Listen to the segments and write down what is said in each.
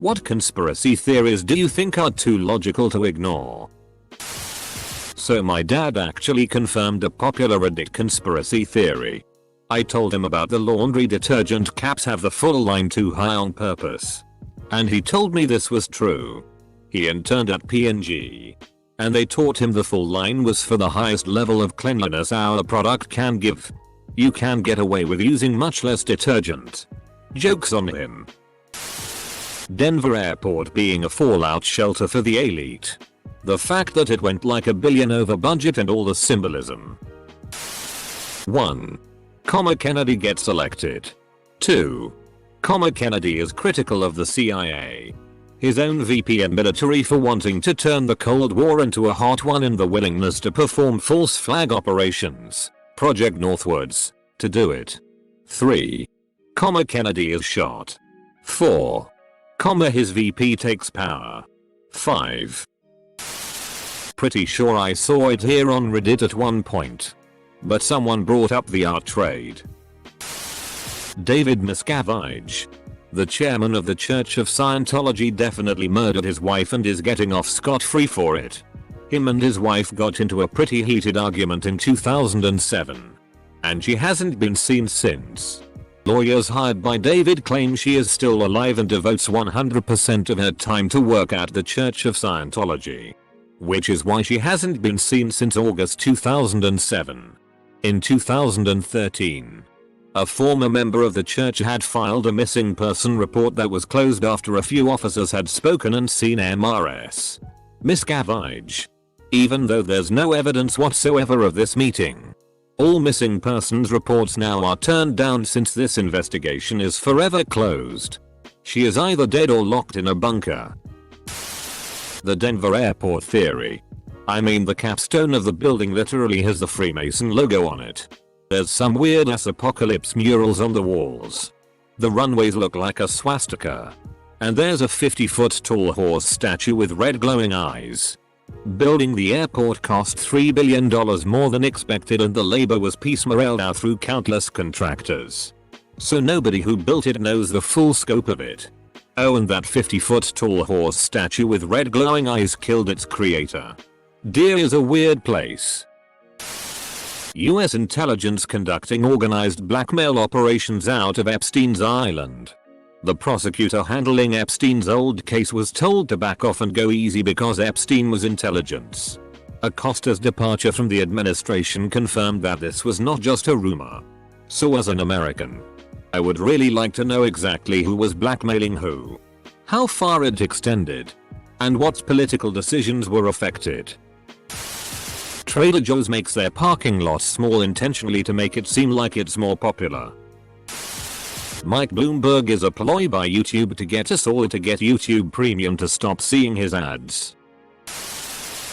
What conspiracy theories do you think are too logical to ignore? So my dad actually confirmed a popular Reddit conspiracy theory. I told him about the laundry detergent caps have the full line too high on purpose. And he told me this was true. He interned at P&G. And they taught him the full line was for the highest level of cleanliness our product can give. You can get away with using much less detergent. Joke's on him. Denver Airport being a fallout shelter for the elite. The fact that it went like $1 billion over budget and all the symbolism. 1. Kennedy gets elected. 2. Kennedy is critical of the CIA. His own VP and military for wanting to turn the Cold War into a hot one and the willingness to perform false flag operations, Project Northwoods, to do it. 3. Kennedy is shot. 4. His VP takes power. 5. Pretty sure I saw it here on Reddit at one point. But someone brought up the art trade. David Miscavige, the chairman of the Church of Scientology, definitely murdered his wife and is getting off scot-free for it. Him and his wife got into a pretty heated argument in 2007. And she hasn't been seen since. Lawyers hired by David claim she is still alive and devotes 100% of her time to work at the Church of Scientology. Which is why she hasn't been seen since August 2007. In 2013, a former member of the church had filed a missing person report that was closed after a few officers had spoken and seen MRS. Miscavige. Even though there's no evidence whatsoever of this meeting. All missing persons reports now are turned down since this investigation is forever closed. She is either dead or locked in a bunker. The Denver Airport theory. I mean, the capstone of the building literally has the Freemason logo on it. There's some weird ass apocalypse murals on the walls. The runways look like a swastika. And there's a 50-foot tall horse statue with red glowing eyes. Building the airport cost $3 billion more than expected and the labor was piecemealed out through countless contractors. So nobody who built it knows the full scope of it. Oh, and that 50-foot tall horse statue with red glowing eyes killed its creator. Deer is a weird place. US intelligence conducting organized blackmail operations out of Epstein's Island. The prosecutor handling Epstein's old case was told to back off and go easy because Epstein was intelligence. Acosta's departure from the administration confirmed that this was not just a rumor. So as an American, I would really like to know exactly who was blackmailing who, how far it extended, and what political decisions were affected. Trader Joe's makes their parking lot small intentionally to make it seem like it's more popular. Mike Bloomberg is a ploy by YouTube to get us all to get YouTube Premium to stop seeing his ads.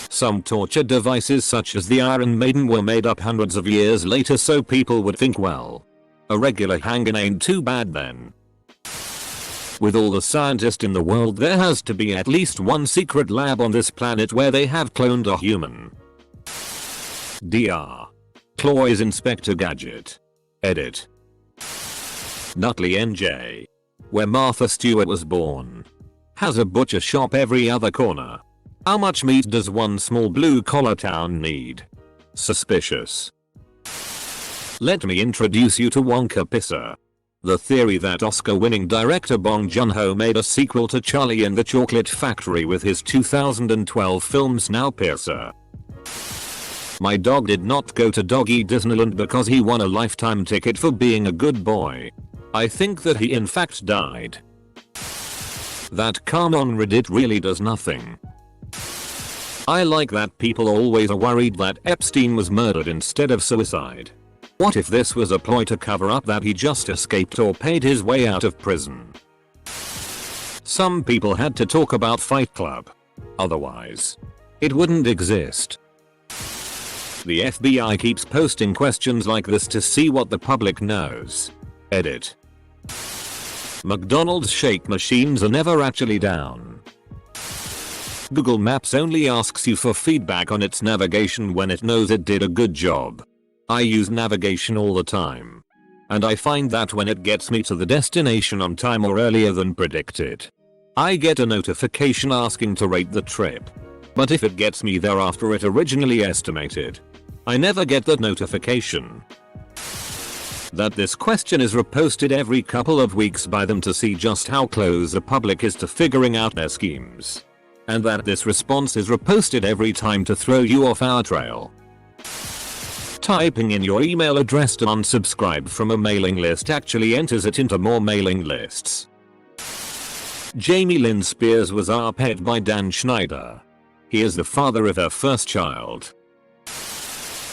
Some torture devices such as the Iron Maiden were made up hundreds of years later so people would think, well, a regular hanger ain't too bad then. With all the scientists in the world, there has to be at least one secret lab on this planet where they have cloned a human. Dr. Cloy's Inspector Gadget. Edit. Nutley NJ. Where Martha Stewart was born. Has a butcher shop every other corner. How much meat does one small blue collar town need? Suspicious. Let me introduce you to Wonka Pisser. The theory that Oscar-winning director Bong Joon-ho made a sequel to Charlie and the Chocolate Factory with his 2012 film Snowpiercer. My dog did not go to Doggy Disneyland because he won a lifetime ticket for being a good boy. I think that he in fact died. That calm on Reddit really does nothing. I like that people always are worried that Epstein was murdered instead of suicide. What if this was a ploy to cover up that he just escaped or paid his way out of prison? Some people had to talk about Fight Club. Otherwise, it wouldn't exist. The FBI keeps posting questions like this to see what the public knows. Edit. McDonald's shake machines are never actually down. Google Maps only asks you for feedback on its navigation when it knows it did a good job. I use navigation all the time. And I find that when it gets me to the destination on time or earlier than predicted, I get a notification asking to rate the trip. But if it gets me there after it originally estimated, I never get that notification. That this question is reposted every couple of weeks by them to see just how close the public is to figuring out their schemes. And that this response is reposted every time to throw you off our trail. Typing in your email address to unsubscribe from a mailing list actually enters it into more mailing lists. Jamie Lynn Spears was arped by Dan Schneider. He is the father of her first child.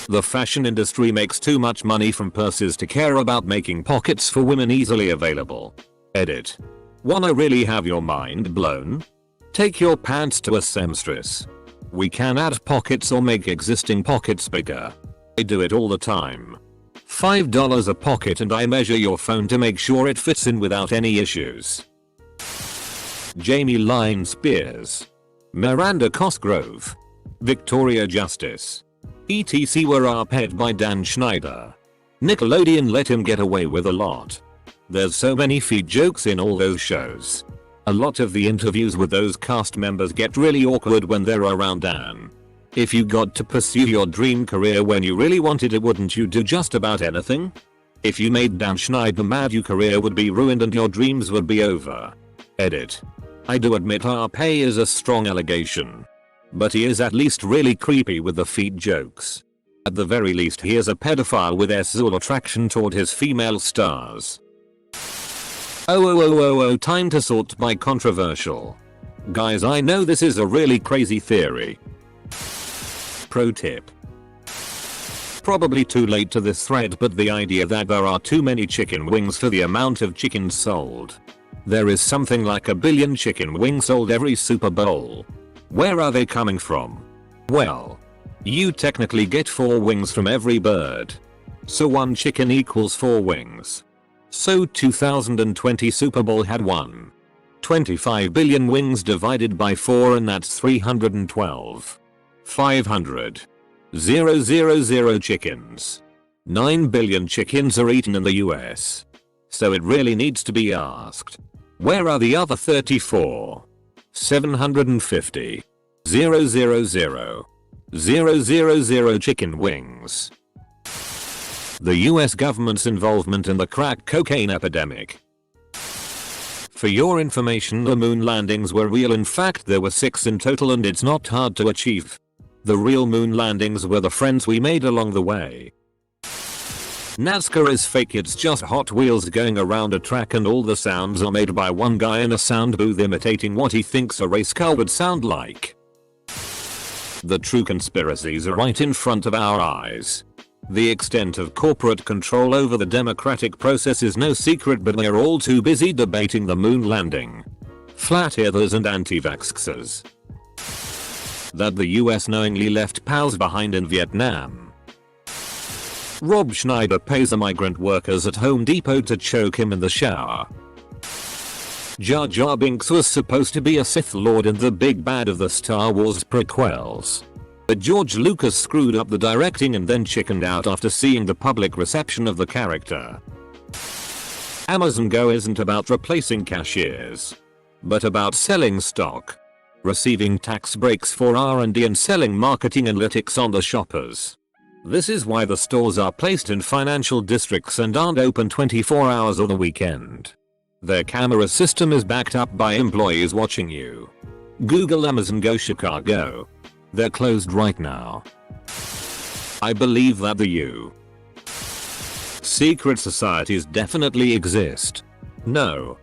The fashion industry makes too much money from purses to care about making pockets for women easily available. Edit. Wanna really have your mind blown? Take your pants to a seamstress. We can add pockets or make existing pockets bigger. I do it all the time. $5 a pocket and I measure your phone to make sure it fits in without any issues. Jamie Lynn Spears. Miranda Cosgrove. Victoria Justice. etc. were arped by Dan Schneider. Nickelodeon let him get away with a lot. There's so many feed jokes in all those shows. A lot of the interviews with those cast members get really awkward when they're around Dan. If you got to pursue your dream career when you really wanted it, wouldn't you do just about anything? If you made Dan Schneider mad, your career would be ruined and your dreams would be over. Edit. I do admit RP is a strong allegation. But he is at least really creepy with the feet jokes. At the very least he is a pedophile with sexual attraction toward his female stars. Time to sort by controversial. Guys, I know this is a really crazy theory. Pro tip. Probably too late to this thread, but the idea that there are too many chicken wings for the amount of chickens sold. There is something like 1 billion chicken wings sold every Super Bowl. Where are they coming from? Well, you technically get 4 wings from every bird. So 1 chicken equals 4 wings. So 2020 Super Bowl had 25 billion wings divided by 4, and that's 312. 500. 000 chickens. 9 billion chickens are eaten in the US. So it really needs to be asked. Where are the other 34? 750. 000 chicken wings. The US government's involvement in the crack cocaine epidemic. For your information, the moon landings were real. In fact, there were 6 in total, and it's not hard to achieve. The real moon landings were the friends we made along the way. NASCAR is fake, it's just Hot Wheels going around a track and all the sounds are made by one guy in a sound booth imitating what he thinks a race car would sound like. The true conspiracies are right in front of our eyes. The extent of corporate control over the democratic process is no secret, but we're all too busy debating the moon landing. Flat earthers and anti-vaxxers. That the US knowingly left POWs behind in Vietnam. Rob Schneider pays the migrant workers at Home Depot to choke him in the shower. Jar Jar Binks was supposed to be a Sith Lord in the big bad of the Star Wars prequels. But George Lucas screwed up the directing and then chickened out after seeing the public reception of the character. Amazon Go isn't about replacing cashiers, but about selling stock, receiving tax breaks for R&D and selling marketing analytics on the shoppers. This is why the stores are placed in financial districts and aren't open 24 hours on the weekend. Their camera system is backed up by employees watching you. Google Amazon Go Chicago. They're closed right now. I believe that the secret societies definitely exist. No.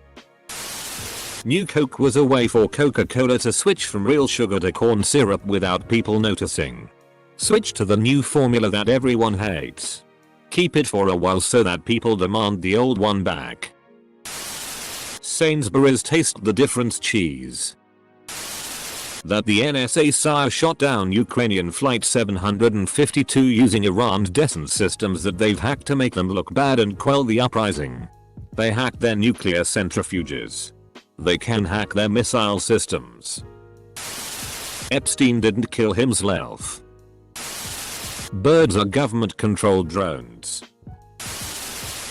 New Coke was a way for Coca-Cola to switch from real sugar to corn syrup without people noticing. Switch to the new formula that everyone hates. Keep it for a while so that people demand the old one back. Sainsbury's Taste the Difference cheese. That the NSA shot down Ukrainian Flight 752 using Iran's defense systems that they've hacked to make them look bad and quell the uprising. They hacked their nuclear centrifuges. They can hack their missile systems. Epstein didn't kill himself. Birds are government-controlled drones.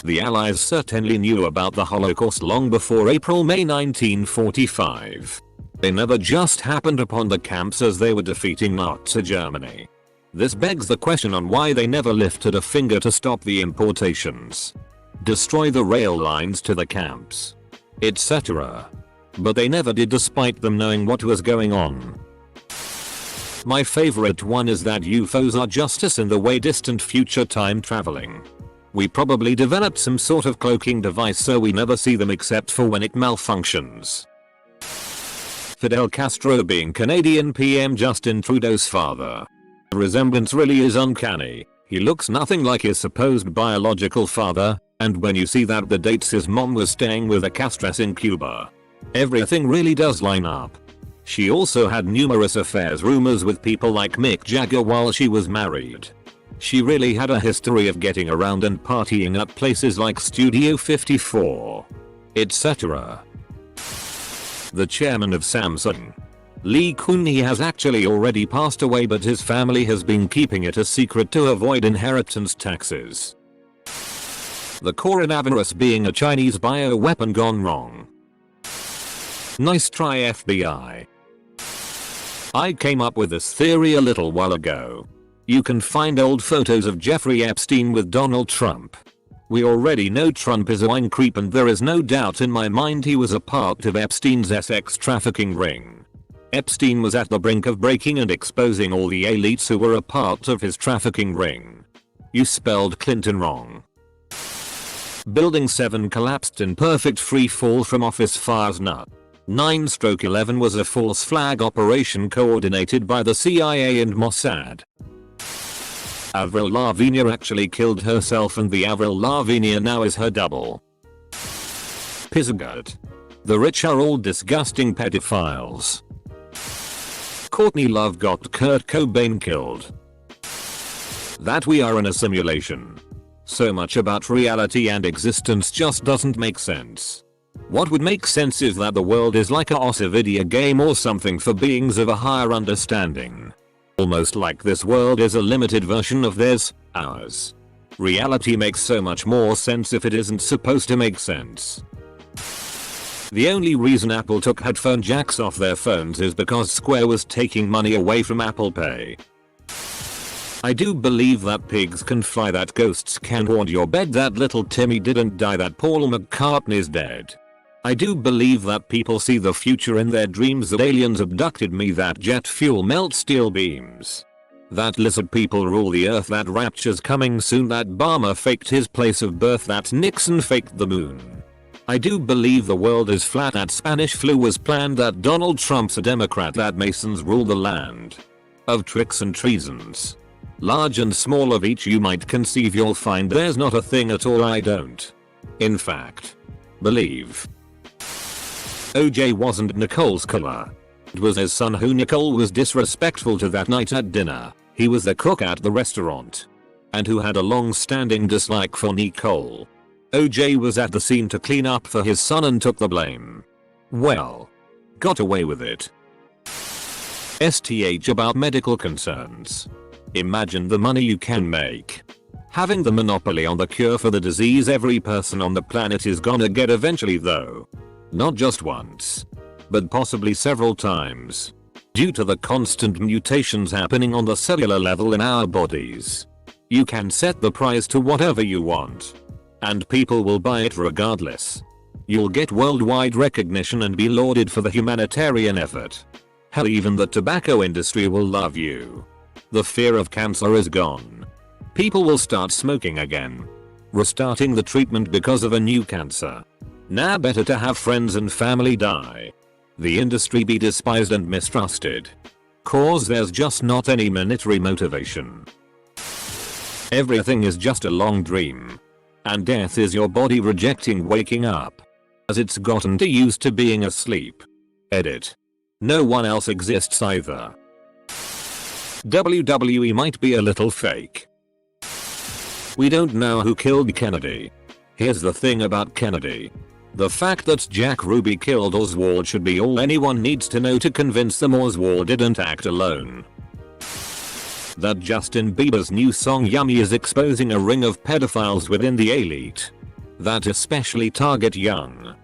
The Allies certainly knew about the Holocaust long before April-May 1945. They never just happened upon the camps as they were defeating Nazi Germany. This begs the question on why they never lifted a finger to stop the importations, destroy the rail lines to the camps, etc. But they never did, despite them knowing what was going on. My favorite one is that UFOs are just us in the way distant future time traveling. We probably developed some sort of cloaking device so we never see them except for when it malfunctions. Fidel Castro being Canadian PM Justin Trudeau's father. The resemblance really is uncanny. He looks nothing like his supposed biological father, and when you see that the dates his mom was staying with a castress in Cuba, everything really does line up. She also had numerous affairs rumors with people like Mick Jagger while she was married. She really had a history of getting around and partying at places like Studio 54, etc. The chairman of Samsung, Lee Kun-hee, has actually already passed away, but his family has been keeping it a secret to avoid inheritance taxes. The coronavirus being a Chinese bioweapon gone wrong. Nice try, FBI. I came up with this theory a little while ago. You can find old photos of Jeffrey Epstein with Donald Trump. We already know Trump is a wine creep, and there is no doubt in my mind he was a part of Epstein's sex trafficking ring. Epstein was at the brink of breaking and exposing all the elites who were a part of his trafficking ring. You spelled Clinton wrong. Building 7 collapsed in perfect free fall from office fires. 9/11 was a false flag operation coordinated by the CIA and Mossad. Avril Lavigne actually killed herself, and the Avril Lavigne now is her double. Pizzagate. The rich are all disgusting pedophiles. Courtney Love got Kurt Cobain killed. That we are in a simulation. So much about reality and existence just doesn't make sense. What would make sense is that the world is like a video game or something for beings of a higher understanding. Almost like this world is a limited version of theirs, ours. Reality makes so much more sense if it isn't supposed to make sense. The only reason Apple took headphone jacks off their phones is because Square was taking money away from Apple Pay. I do believe that pigs can fly, that ghosts can haunt your bed, that little Timmy didn't die, that Paul McCartney's dead. I do believe that people see the future in their dreams, that aliens abducted me, that jet fuel melts steel beams, that lizard people rule the earth, that rapture's coming soon, that Obama faked his place of birth, that Nixon faked the moon. I do believe the world is flat, that Spanish flu was planned, that Donald Trump's a Democrat, that Masons rule the land of tricks and treasons. Large and small of each you might conceive, you'll find there's not a thing at all I don't, in fact, believe. OJ wasn't Nicole's killer. It was his son who Nicole was disrespectful to that night at dinner. He was the cook at the restaurant, and who had a long-standing dislike for Nicole. OJ was at the scene to clean up for his son and took the blame. Well, got away with it. STH about medical concerns. Imagine the money you can make. Having the monopoly on the cure for the disease every person on the planet is gonna get eventually, though. Not just once, but possibly several times. Due to the constant mutations happening on the cellular level in our bodies. You can set the price to whatever you want, and people will buy it regardless. You'll get worldwide recognition and be lauded for the humanitarian effort. Hell, even the tobacco industry will love you. The fear of cancer is gone. People will start smoking again, restarting the treatment because of a new cancer. Nah, better to have friends and family die. The industry be despised and mistrusted. Cause there's just not any monetary motivation. Everything is just a long dream. And death is your body rejecting waking up, as it's gotten too used to being asleep. Edit. No one else exists either. WWE might be a little fake. We don't know who killed Kennedy. Here's the thing about Kennedy. The fact that Jack Ruby killed Oswald should be all anyone needs to know to convince them Oswald didn't act alone. That Justin Bieber's new song Yummy is exposing a ring of pedophiles within the elite. that especially target young.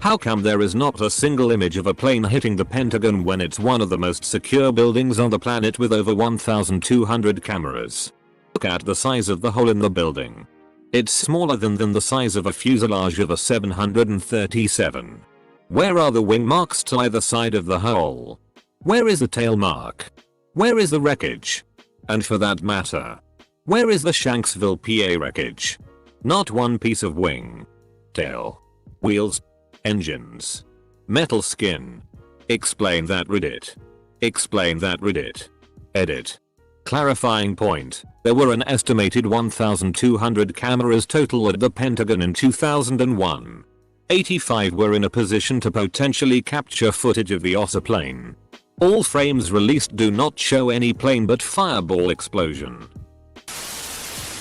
How come there is not a single image of a plane hitting the Pentagon when it's one of the most secure buildings on the planet with over 1,200 cameras? Look at the size of the hole in the building. It's smaller than the size of a fuselage of a 737. Where are the wing marks to either side of the hole? Where is the tail mark? Where is the wreckage? And for that matter, where is the Shanksville, PA wreckage? Not one piece of wing, tail, wheels, engines, metal skin. Explain that, Reddit. Explain that, Reddit. Edit. Clarifying point. There were an estimated 1,200 cameras total at the Pentagon in 2001. 85 were in a position to potentially capture footage of the Osa plane. All frames released do not show any plane but fireball explosion.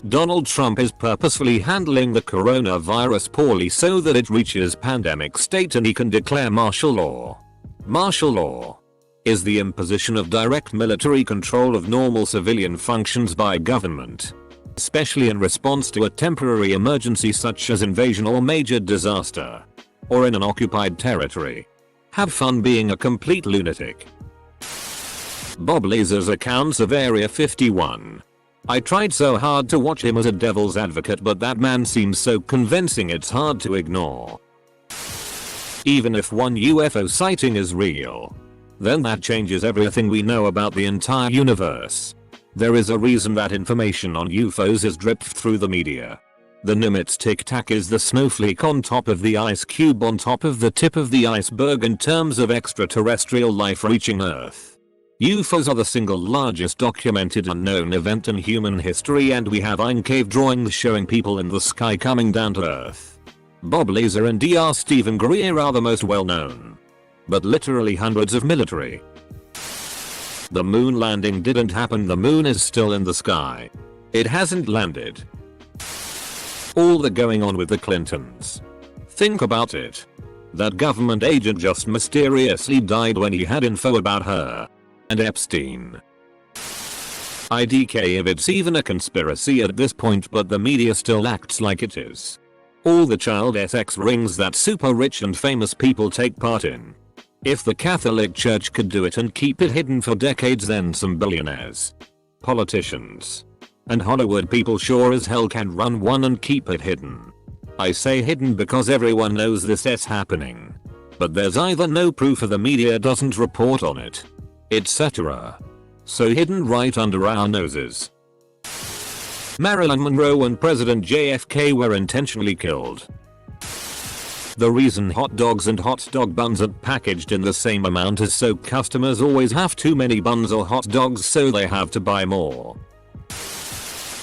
Donald Trump is purposefully handling the coronavirus poorly so that it reaches pandemic state and he can declare martial law. Martial law is the imposition of direct military control of normal civilian functions by government, especially in response to a temporary emergency such as invasion or major disaster, or in an occupied territory. Have fun being a complete lunatic. Bob Lazar's accounts of Area 51. I tried so hard to watch him as a devil's advocate, but that man seems so convincing it's hard to ignore. Even if one UFO sighting is real, then that changes everything we know about the entire universe. There is a reason that information on UFOs is dripped through the media. The Nimitz Tic Tac is the snowflake on top of the ice cube on top of the tip of the iceberg in terms of extraterrestrial life reaching Earth. UFOs are the single largest documented unknown event in human history, and we have cave drawings showing people in the sky coming down to Earth. Bob Lazar and Dr. Stephen Greer are the most well known, but literally hundreds of military. The moon landing didn't happen. The moon is still in the sky. It hasn't landed. All the going on with the Clintons. Think about it. That government agent just mysteriously died when he had info about her. And Epstein. IDK if it's even a conspiracy at this point, but the media still acts like it is. All the child sex rings that super rich and famous people take part in. If the Catholic Church could do it and keep it hidden for decades, then some billionaires, politicians, and Hollywood people sure as hell can run one and keep it hidden. I say hidden because everyone knows this is happening, but there's either no proof or the media doesn't report on it, etc. So hidden right under our noses. Marilyn Monroe and President JFK were intentionally killed. The reason hot dogs and hot dog buns are packaged in the same amount is so customers always have too many buns or hot dogs, so they have to buy more.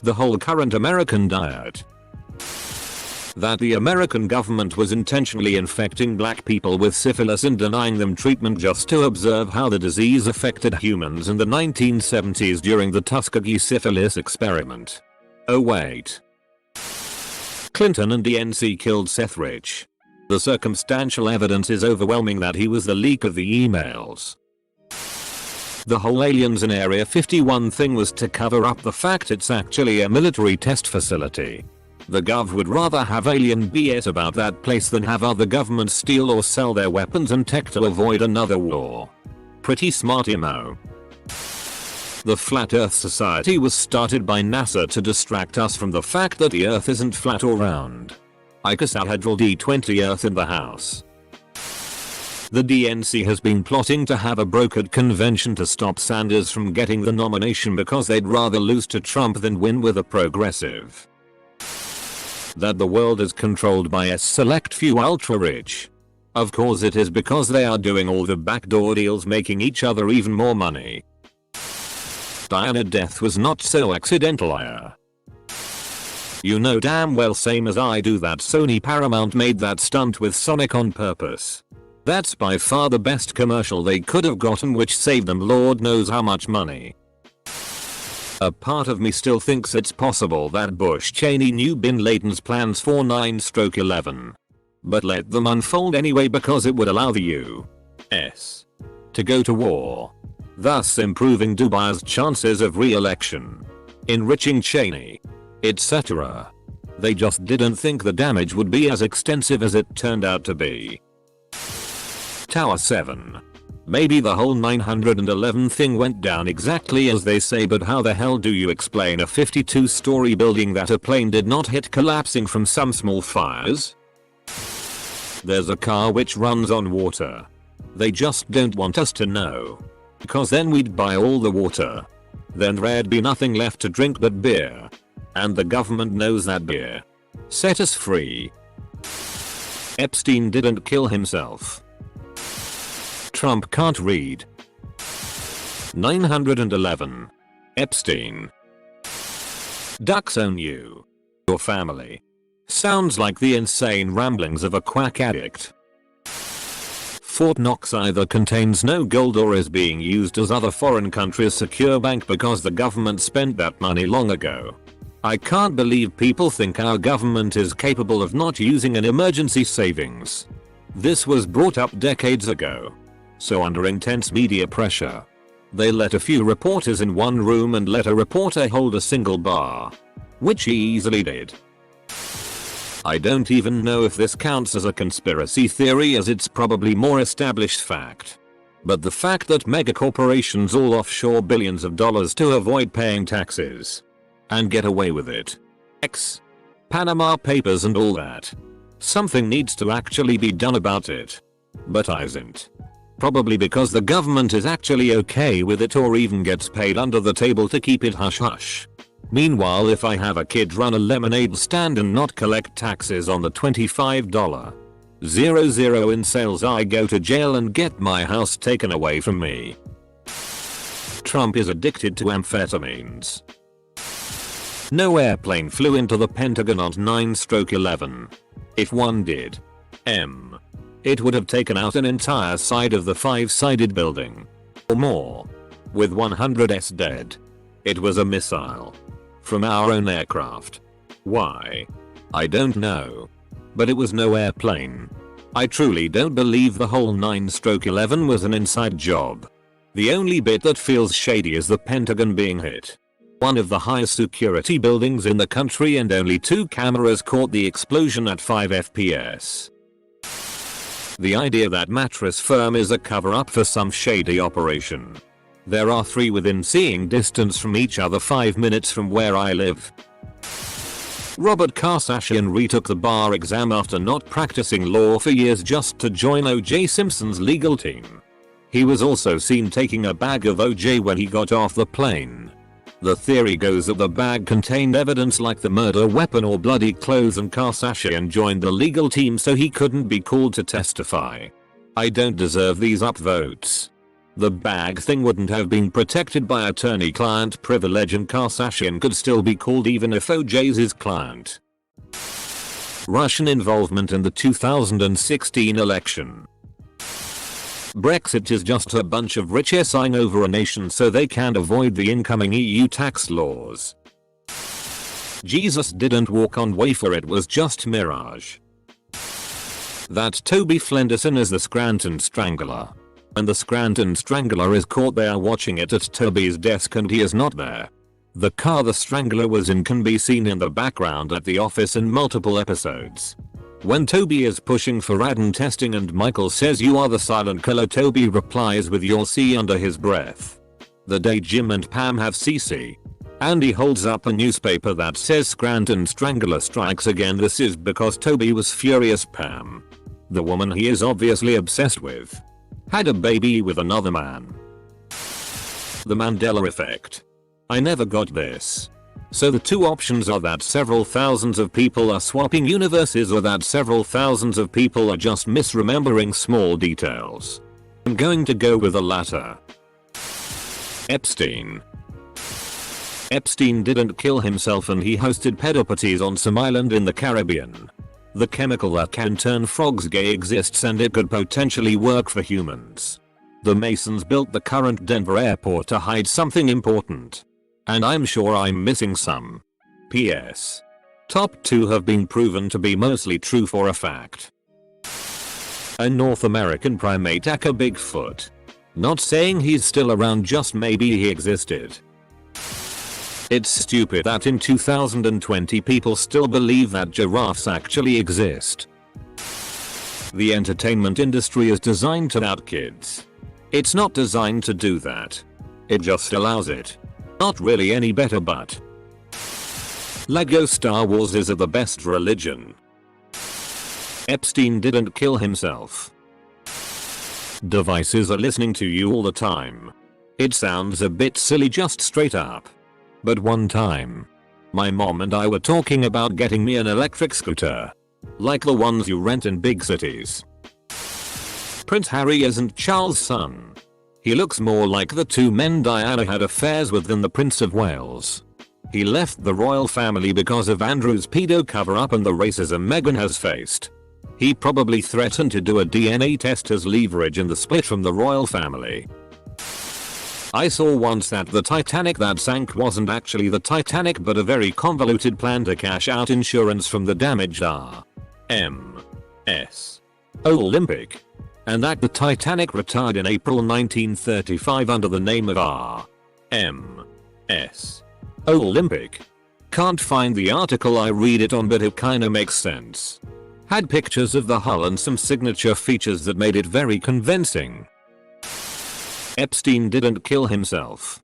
The whole current American diet. That the American government was intentionally infecting black people with syphilis and denying them treatment just to observe how the disease affected humans in the 1970s during the Tuskegee syphilis experiment. Oh wait. Clinton and DNC killed Seth Rich. The circumstantial evidence is overwhelming that he was the leak of the emails. The whole aliens in Area 51 thing was to cover up the fact it's actually a military test facility. The gov would rather have alien BS about that place than have other governments steal or sell their weapons and tech to avoid another war. Pretty smart MO. The Flat Earth Society was started by NASA to distract us from the fact that the Earth isn't flat or round. Icosahedral D20 Earth in the house. The DNC has been plotting to have a brokered convention to stop Sanders from getting the nomination because they'd rather lose to Trump than win with a progressive. That the world is controlled by a select few ultra-rich. Of course it is, because they are doing all the backdoor deals, making each other even more money. Diana death was not so accidental. You know damn well same as I do that Sony Paramount made that stunt with Sonic on purpose. That's by far the best commercial they could have gotten, which saved them Lord knows how much money. A part of me still thinks it's possible that Bush Cheney knew Bin Laden's plans for 9/11. But let them unfold anyway, because it would allow the US to go to war, thus improving Dubai's chances of re-election, enriching Cheney, etc. They just didn't think the damage would be as extensive as it turned out to be. Tower 7. Maybe the whole 911 thing went down exactly as they say, but how the hell do you explain a 52-story building that a plane did not hit collapsing from some small fires? There's a car which runs on water. They just don't want us to know. Because then we'd buy all the water. Then there'd be nothing left to drink but beer. And the government knows that beer. Set us free. Epstein didn't kill himself. Trump can't read. 911. Epstein. Ducks own you. Your family. Sounds like the insane ramblings of a quack addict. Fort Knox either contains no gold or is being used as other foreign countries' secure bank because the government spent that money long ago. I can't believe people think our government is capable of not using an emergency savings. This was brought up decades ago. So under intense media pressure, they let a few reporters in one room and let a reporter hold a single bar. Which he easily did. I don't even know if this counts as a conspiracy theory, as it's probably more established fact. But the fact that megacorporations all offshore billions of dollars to avoid paying taxes and get away with it. Panama Papers and all that. Something needs to actually be done about it. But isn't. Probably because the government is actually okay with it or even gets paid under the table to keep it hush hush. Meanwhile, if I have a kid run a lemonade stand and not collect taxes on the $25.00 in sales, I go to jail and get my house taken away from me. Trump is addicted to amphetamines. No airplane flew into the Pentagon on 9/11. If one did, it would have taken out an entire side of the 5-sided building. Or more. With 100s dead. It was a missile. From our own aircraft. Why? I don't know. But it was no airplane. I truly don't believe the whole 9/11 was an inside job. The only bit that feels shady is the Pentagon being hit. One of the highest security buildings in the country, and only 2 cameras caught the explosion at 5 FPS. The idea that mattress firm is a cover-up for some shady operation. There are 3 within seeing distance from each other 5 minutes from where I live. Robert Kardashian retook the bar exam after not practicing law for years just to join O.J. Simpson's legal team. He was also seen taking a bag of OJ when he got off the plane. The theory goes that the bag contained evidence like the murder weapon or bloody clothes, and Kardashian joined the legal team so he couldn't be called to testify. I don't deserve these upvotes. The bag thing wouldn't have been protected by attorney-client privilege, and Kardashian could still be called even if OJ's his client. Russian involvement in the 2016 election. Brexit is just a bunch of rich sighing over a nation so they can avoid the incoming EU tax laws. Jesus didn't walk on wafer, it was just mirage. That Toby Flenderson is the Scranton Strangler. When the Scranton Strangler is caught, they are watching it at Toby's desk and he is not there. The car the Strangler was in can be seen in the background at the office in multiple episodes. When Toby is pushing for ADN testing and Michael says "You are the silent killer," Toby replies with "You'll see" under his breath. The day Jim and Pam have CC. Andy holds up a newspaper that says "Scranton Strangler strikes again." This is because Toby was furious Pam, the woman he is obviously obsessed with, had a baby with another man. The Mandela effect. I never got this. So the 2 options are that several thousands of people are swapping universes, or that several thousands of people are just misremembering small details. I'm going to go with the latter. Epstein. Epstein didn't kill himself, and he hosted pedoparties on some island in the Caribbean. The chemical that can turn frogs gay exists, and it could potentially work for humans. The Masons built the current Denver airport to hide something important. And I'm sure I'm missing some. P.S. Top 2 have been proven to be mostly true for a fact. A North American primate aka Bigfoot. Not saying he's still around, just maybe he existed. It's stupid that in 2020 people still believe that giraffes actually exist. The entertainment industry is designed to out kids. It's not designed to do that. It just allows it. Not really any better, but Lego Star Wars is the best religion. Epstein didn't kill himself. Devices are listening to you all the time. It sounds a bit silly just straight up. But one time, my mom and I were talking about getting me an electric scooter. Like the ones you rent in big cities. Prince Harry isn't Charles' son. He looks more like the two men Diana had affairs with than the Prince of Wales. He left the royal family because of Andrew's pedo cover-up and the racism Meghan has faced. He probably threatened to do a DNA test as leverage in the split from the royal family. I saw once that the Titanic that sank wasn't actually the Titanic but a very convoluted plan to cash out insurance from the damaged RMS Olympic. And that the Titanic retired in April 1935 under the name of RMS Olympic. Can't find the article I read it on, but it kinda makes sense. Had pictures of the hull and some signature features that made it very convincing. Epstein didn't kill himself.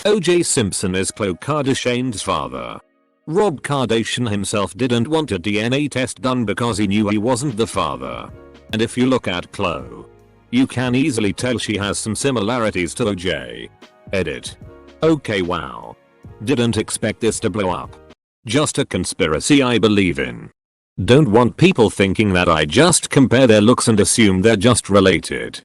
O.J. Simpson is Khloe Kardashian's father. Rob Kardashian himself didn't want a DNA test done because he knew he wasn't the father. And if you look at Khloe, you can easily tell she has some similarities to O.J. Edit. Okay, wow. Didn't expect this to blow up. Just a conspiracy I believe in. Don't want people thinking that I just compare their looks and assume they're just related.